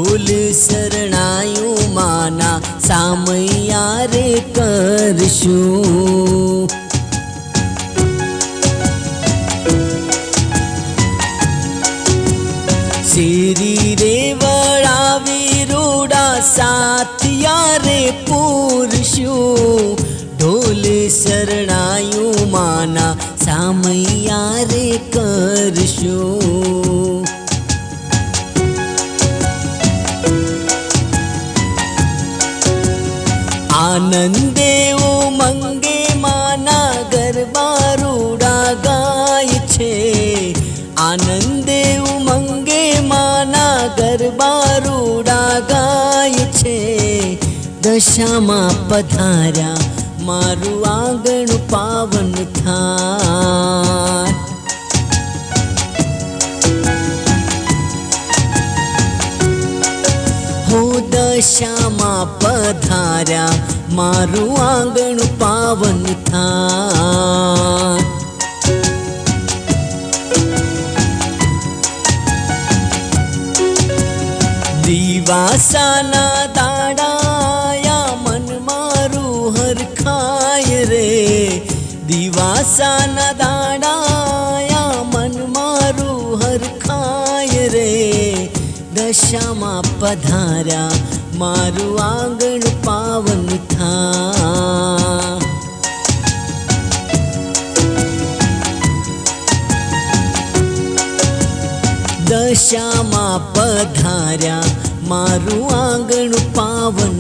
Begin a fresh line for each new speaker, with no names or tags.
ઢોલ શરણાયું માના સામૈયા રે કરશું. શેરી રે વળાવી રૂડા સાથિયા રે પૂરશું. ઢોલ શરણાયું માના સામૈયા રે કરશું. આનંદે ઉમંગે માના ગરબા રૂડા ગાય છે. આનંદે ઉમંગે માના ગરબા રૂડા ગાય છે. દશામાં પધાર્યા મારું આંગણ પાવન થાય. હો દશામાં પધાર્યા મારું આંગણ પાવન થાય. દિવાસાના દાડાયા મન મારું હરખાય રે. દિવાસાના દાડાયા મન મારું હરખાય રે. દશામાં પધાર્યા મારું આંગણ પાવન થા. દશામાં પધાર્યા મારું આંગણ પાવન